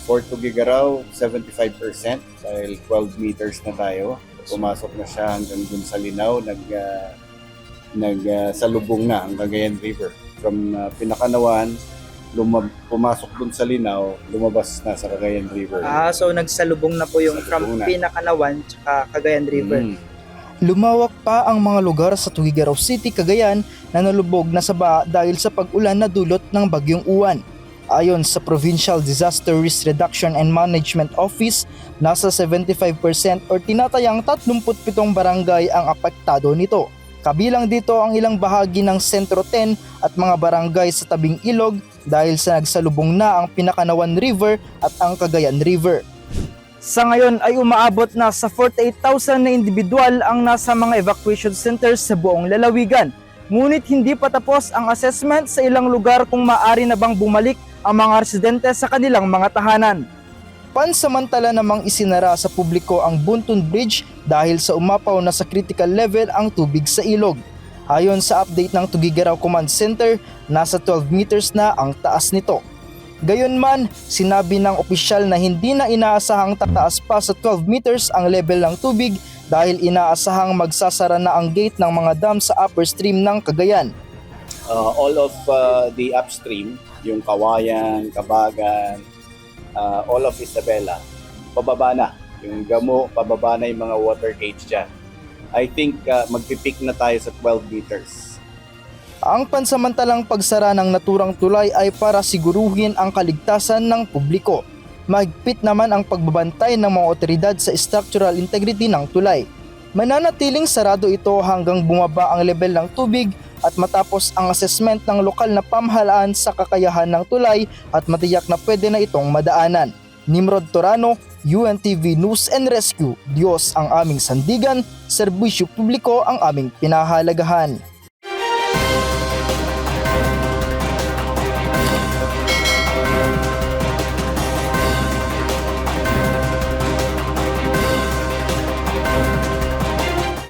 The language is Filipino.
For Tugigaraw, 75% dahil 12 meters na tayo. Pumasok na siya hanggang dun sa Linaw, salubong na ang Cagayan River. From Pinakanawan, pumasok dun sa Linaw, lumabas na sa Cagayan River. So nagsalubong na po yung from Pinakanawan tsaka Cagayan River. Lumawak pa ang mga lugar sa Tuguegarao City, Cagayan na nalubog na sa baha dahil sa pag-ulan na dulot ng Bagyong Uwan. Ayon sa Provincial Disaster Risk Reduction and Management Office, nasa 75% or tinatayang 37 barangay ang apektado nito. Kabilang dito ang ilang bahagi ng Sentro 10 at mga barangay sa tabing ilog dahil sa nagsalubong na ang Pinakanawan River at ang Cagayan River. Sa ngayon ay umaabot na sa 48,000 na individual ang nasa mga evacuation centers sa buong lalawigan. Ngunit hindi pa tapos ang assessment sa ilang lugar kung maaari na bang bumalik ang mga residente sa kanilang mga tahanan. Pansamantala namang isinara sa publiko ang Buntun Bridge dahil sa umapaw na sa critical level ang tubig sa ilog. Ayon sa update ng Tuguegarao Command Center, nasa 12 meters na ang taas nito. Gayunman, sinabi ng opisyal na hindi na inaasahang tataas pa sa 12 meters ang level ng tubig dahil inaasahang magsasara na ang gate ng mga dam sa upper stream ng Cagayan. All of the upstream, yung Kawayan, Kabagan, all of Isabela, pababa na. Yung Gamo, pababa na yung mga water gauge dyan. I think magpipick na tayo sa 12 meters. Ang pansamantalang pagsara ng naturang tulay ay para siguruhin ang kaligtasan ng publiko. Mahigpit naman ang pagbabantay ng mga otoridad sa structural integrity ng tulay. Mananatiling sarado ito hanggang bumaba ang level ng tubig at matapos ang assessment ng lokal na pamahalaan sa kakayahan ng tulay at matiyak na pwede na itong madaanan. Nimrod Torano, UNTV News and Rescue. Diyos ang aming sandigan, serbisyo publiko ang aming pinahalagahan.